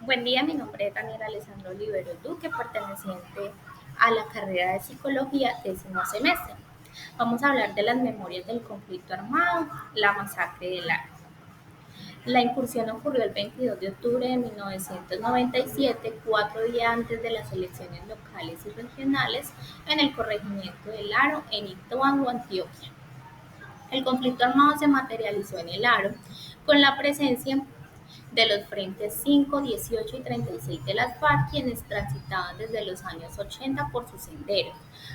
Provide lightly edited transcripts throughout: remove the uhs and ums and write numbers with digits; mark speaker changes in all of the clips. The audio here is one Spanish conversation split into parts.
Speaker 1: Buen día, mi nombre es Daniela Alessandro Olivero Duque, perteneciente a la carrera de Psicología, décimo semestre. Vamos a hablar de las memorias del conflicto armado, la masacre de Lara. La incursión ocurrió el 22 de octubre de 1997, 4 días antes de las elecciones locales y regionales, en el corregimiento de Laro, en Ituango, Antioquia. El conflicto armado se materializó en el Aro, con la presencia de los frentes 5, 18 y 36 de las FARC, quienes transitaban desde los años 80 por sus senderos.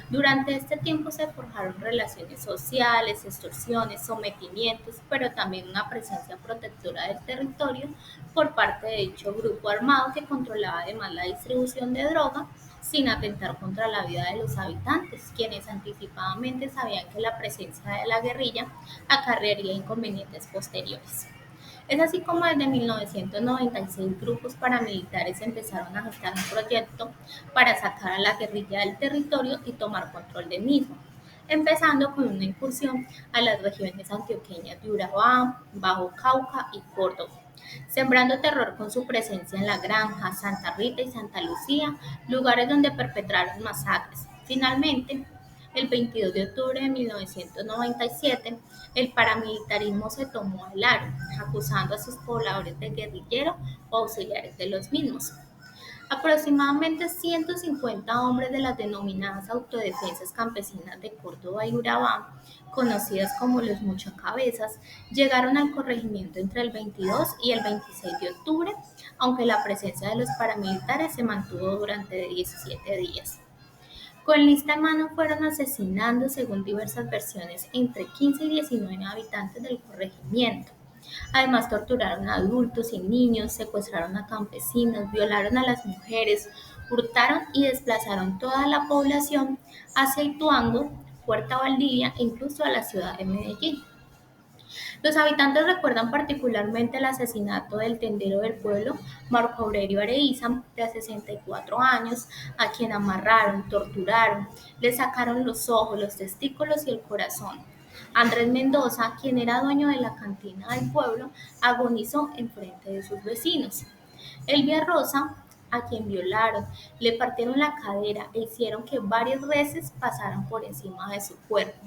Speaker 1: Durante este tiempo se forjaron relaciones sociales, extorsiones, sometimientos, pero también una presencia protectora del territorio por parte de dicho grupo armado que controlaba además la distribución de droga sin atentar contra la vida de los habitantes, quienes anticipadamente sabían que la presencia de la guerrilla acarrearía inconvenientes posteriores. Es así como desde 1996 grupos paramilitares empezaron a gestar un proyecto para sacar a la guerrilla del territorio y tomar control del mismo, empezando con una incursión a las regiones antioqueñas de Urabá, Bajo Cauca y Córdoba, sembrando terror con su presencia en La Granja, Santa Rita y Santa Lucía, lugares donde perpetraron masacres. Finalmente, el 22 de octubre de 1997, el paramilitarismo se tomó al aro, acusando a sus pobladores de guerrilleros o auxiliares de los mismos. Aproximadamente 150 hombres de las denominadas autodefensas campesinas de Córdoba y Urabá, conocidas como los Muchacabezas, llegaron al corregimiento entre el 22 y el 26 de octubre, aunque la presencia de los paramilitares se mantuvo durante 17 días. Con lista en mano fueron asesinando, según diversas versiones, entre 15 y 19 habitantes del corregimiento. Además, torturaron a adultos y niños, secuestraron a campesinos, violaron a las mujeres, hurtaron y desplazaron toda la población hacia Ituango, Puerta Valdivia e incluso a la ciudad de Medellín. Los habitantes recuerdan particularmente el asesinato del tendero del pueblo, Marco Aurelio Areiza, de 64 años, a quien amarraron, torturaron, le sacaron los ojos, los testículos y el corazón. Andrés Mendoza, quien era dueño de la cantina del pueblo, agonizó en frente de sus vecinos. Elvia Rosa, a quien violaron, le partieron la cadera e hicieron que varias reses pasaran por encima de su cuerpo.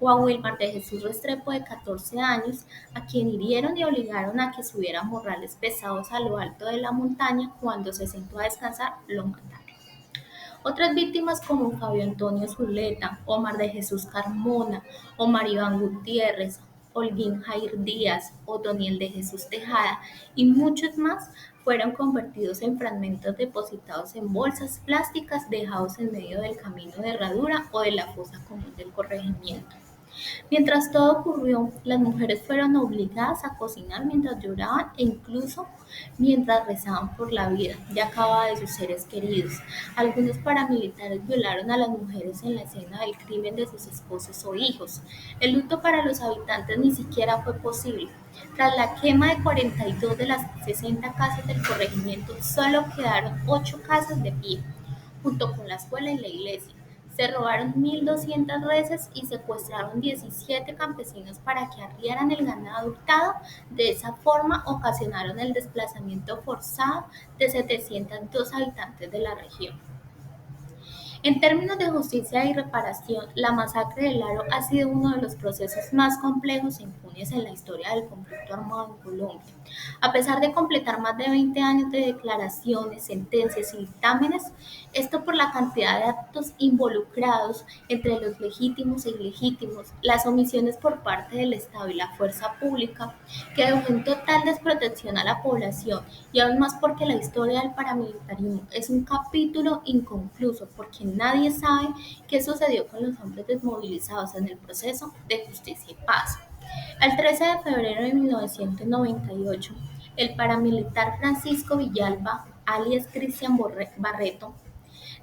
Speaker 1: O a Wilmar de Jesús Restrepo, de 14 años, a quien hirieron y obligaron a que subiera morrales pesados a lo alto de la montaña. Cuando se sentó a descansar, lo mataron. Otras víctimas como Fabio Antonio Zuleta, Omar de Jesús Carmona, Omar Iván Gutiérrez, Holguín Jair Díaz, Otoniel de Jesús Tejada y muchos más fueron convertidos en fragmentos depositados en bolsas plásticas dejados en medio del camino de herradura o de la fosa común del corregimiento. Mientras todo ocurrió, las mujeres fueron obligadas a cocinar mientras lloraban e incluso mientras rezaban por la vida ya acabada de sus seres queridos. Algunos paramilitares violaron a las mujeres en la escena del crimen de sus esposos o hijos. El luto para los habitantes ni siquiera fue posible. Tras la quema de 42 de las 60 casas del corregimiento, solo quedaron 8 casas de pie, junto con la escuela y la iglesia. Se robaron 1.200 reses y secuestraron 17 campesinos para que arriaran el ganado hurtado. De esa forma ocasionaron el desplazamiento forzado de 702 habitantes de la región. En términos de justicia y reparación, la masacre de Laro ha sido uno de los procesos más complejos e impunes en la historia del conflicto armado en Colombia. A pesar de completar más de 20 años de declaraciones, sentencias y dictámenes, esto por la cantidad de actos involucrados entre los legítimos e ilegítimos, las omisiones por parte del Estado y la fuerza pública, que dejó en total desprotección a la población, y aún más porque la historia del paramilitarismo es un capítulo inconcluso, porque nadie sabe qué sucedió con los hombres desmovilizados en el proceso de justicia y paz. El 13 de febrero de 1998, el paramilitar Francisco Villalba, alias Cristian Barreto,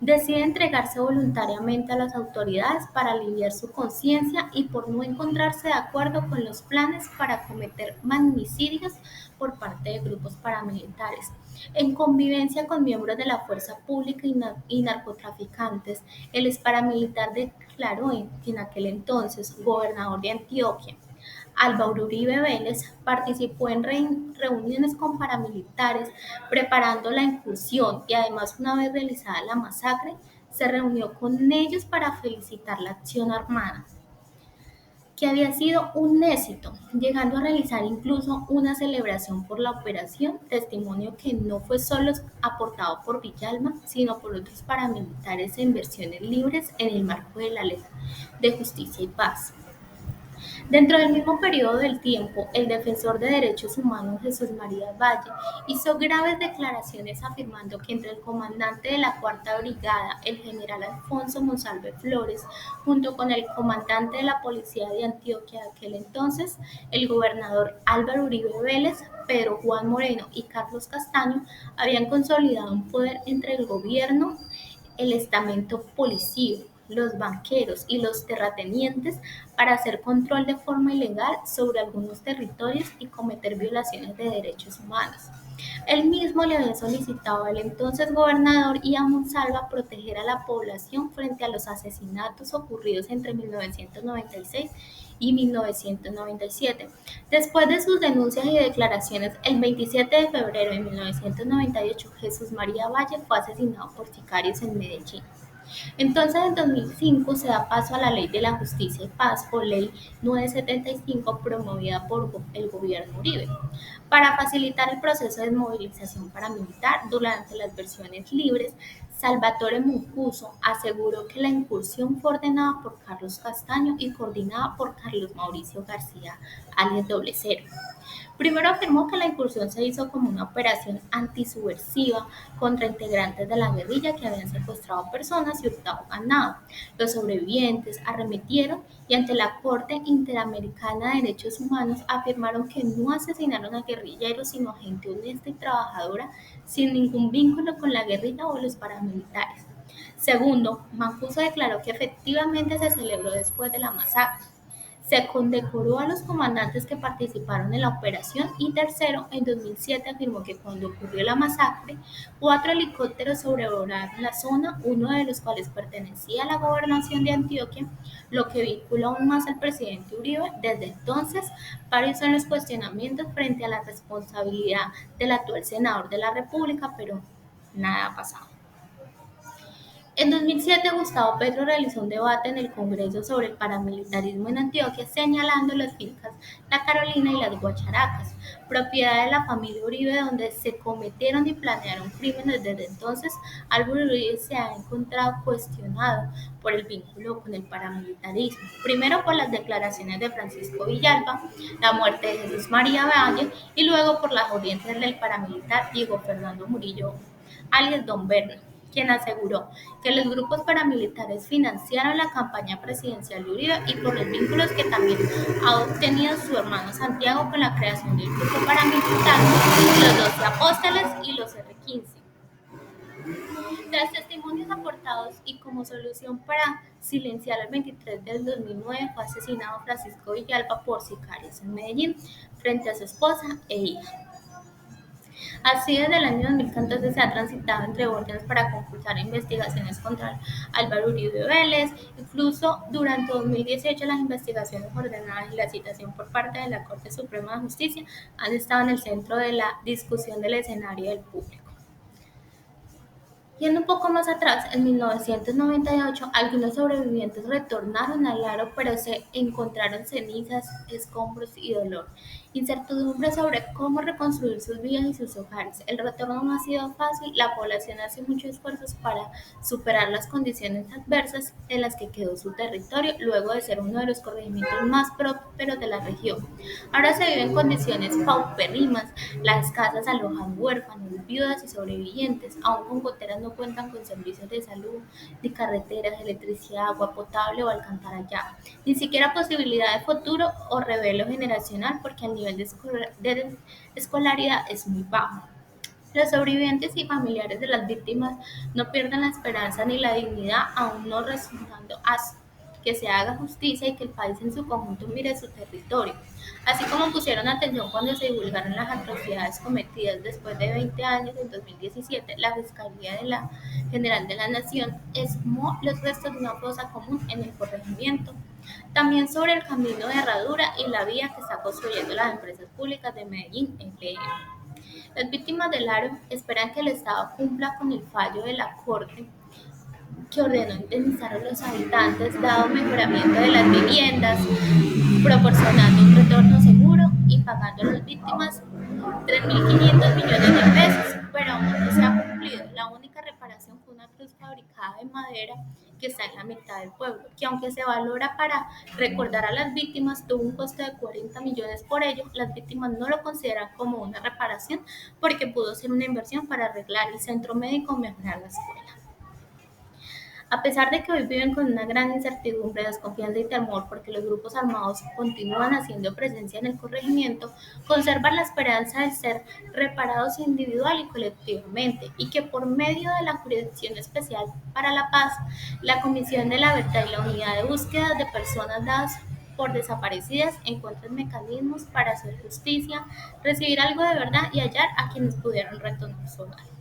Speaker 1: decide entregarse voluntariamente a las autoridades para aliviar su conciencia y por no encontrarse de acuerdo con los planes para cometer magnicidios por parte de grupos paramilitares. En convivencia con miembros de la fuerza pública y narcotraficantes, el ex paramilitar declaró que en aquel entonces gobernador de Antioquia, Álvaro Uribe Vélez participó en reuniones con paramilitares preparando la incursión y además una vez realizada la masacre, se reunió con ellos para felicitar la acción armada, que había sido un éxito, llegando a realizar incluso una celebración por la operación, testimonio que no fue solo aportado por Villalba, sino por otros paramilitares en versiones libres en el marco de la Ley de Justicia y Paz. Dentro del mismo periodo del tiempo, el defensor de derechos humanos Jesús María Valle hizo graves declaraciones afirmando que entre el comandante de la Cuarta Brigada, el general Alfonso Monsalve Flores, junto con el comandante de la Policía de Antioquia de aquel entonces, el gobernador Álvaro Uribe Vélez, Pedro Juan Moreno y Carlos Castaño, habían consolidado un poder entre el gobierno, el estamento policíaco, los banqueros y los terratenientes para hacer control de forma ilegal sobre algunos territorios y cometer violaciones de derechos humanos. Él mismo le había solicitado al entonces gobernador y a Monsalva proteger a la población frente a los asesinatos ocurridos entre 1996 y 1997. Después de sus denuncias y declaraciones, el 27 de febrero de 1998, Jesús María Valle fue asesinado por sicarios en Medellín. Entonces, en 2005 se da paso a la Ley de la Justicia y Paz o Ley 975 promovida por el gobierno Uribe para facilitar el proceso de desmovilización paramilitar. Durante las versiones libres, Salvatore Muncuso aseguró que la incursión fue ordenada por Carlos Castaño y coordinada por Carlos Mauricio García, alias Doble Cero. Primero afirmó que la incursión se hizo como una operación antisubversiva contra integrantes de la guerrilla que habían secuestrado personas y hurtado ganado. Los sobrevivientes arremetieron y ante la Corte Interamericana de Derechos Humanos afirmaron que no asesinaron a guerrilleros sino a gente honesta y trabajadora sin ningún vínculo con la guerrilla o los paramilitares. Segundo, Mancuso declaró que efectivamente se celebró después de la masacre. Se condecoró a los comandantes que participaron en la operación y tercero, en 2007 afirmó que cuando ocurrió la masacre, 4 helicópteros sobrevolaron la zona, uno de los cuales pertenecía a la gobernación de Antioquia, lo que vincula aún más al presidente Uribe. Desde entonces, varios son los cuestionamientos frente a la responsabilidad del actual senador de la República, pero nada ha pasado. En 2007, Gustavo Petro realizó un debate en el Congreso sobre el paramilitarismo en Antioquia, señalando las fincas La Carolina y las Guacharacas, propiedad de la familia Uribe, donde se cometieron y planearon crímenes. Desde entonces, Álvaro Uribe se ha encontrado cuestionado por el vínculo con el paramilitarismo, primero por las declaraciones de Francisco Villalba, la muerte de Jesús María Valle y luego por las corrientes del paramilitar Diego Fernando Murillo, alias Don Berna, quien aseguró que los grupos paramilitares financiaron la campaña presidencial de Uribe y por los vínculos que también ha obtenido su hermano Santiago con la creación del grupo paramilitar Los 12 Apóstoles y los R-15. Tras testimonios aportados y como solución para silenciar el 23 del 2009 fue asesinado Francisco Villalba por sicarios en Medellín frente a su esposa e hija. Así, desde el año 2014 se ha transitado entre órdenes para compulsar investigaciones contra Álvaro Uribe Vélez. Incluso durante 2018 las investigaciones ordenadas y la citación por parte de la Corte Suprema de Justicia han estado en el centro de la discusión del escenario del público. Yendo un poco más atrás, en 1998, algunos sobrevivientes retornaron al Aro, pero se encontraron cenizas, escombros y dolor. Incertidumbre sobre cómo reconstruir sus vidas y sus hogares. El retorno no ha sido fácil, la población hace muchos esfuerzos para superar las condiciones adversas en las que quedó su territorio, luego de ser uno de los corregimientos más prósperos de la región. Ahora se vive en condiciones paupérrimas, las casas alojan huérfanos, viudas y sobrevivientes, aún con goteras no cuentan con servicios de salud, ni carreteras, electricidad, agua potable o alcantarillado, ni siquiera posibilidad de futuro o relevo generacional porque el nivel de escolaridad es muy bajo. Los sobrevivientes y familiares de las víctimas no pierden la esperanza ni la dignidad, aún no resultando que se haga justicia y que el país en su conjunto mire su territorio. Así como pusieron atención cuando se divulgaron las atrocidades cometidas después de 20 años, en 2017, la Fiscalía General de la Nación exhumó los restos de una fosa común en el corregimiento También sobre el camino de Herradura y la vía que está construyendo las empresas públicas de Medellín, EPM. Las víctimas del ARO esperan que el Estado cumpla con el fallo de la Corte que ordenó indemnizar a los habitantes dado mejoramiento de las viviendas, proporcionando un retorno seguro y pagando a las víctimas 3.500 millones de pesos, pero aún no se ha cumplido. La única reparación fue una cruz fabricada de madera que está en la mitad del pueblo, que aunque se valora para recordar a las víctimas, tuvo un costo de 40 millones por ello. Las víctimas no lo consideran como una reparación porque pudo ser una inversión para arreglar el centro médico o mejorar la escuela. A pesar de que hoy viven con una gran incertidumbre, desconfianza y temor porque los grupos armados continúan haciendo presencia en el corregimiento, conservan la esperanza de ser reparados individual y colectivamente, y que por medio de la Jurisdicción Especial para la Paz, la Comisión de la Verdad y la Unidad de Búsqueda de Personas dadas por desaparecidas encuentren mecanismos para hacer justicia, recibir algo de verdad y hallar a quienes pudieron retornar su hogar.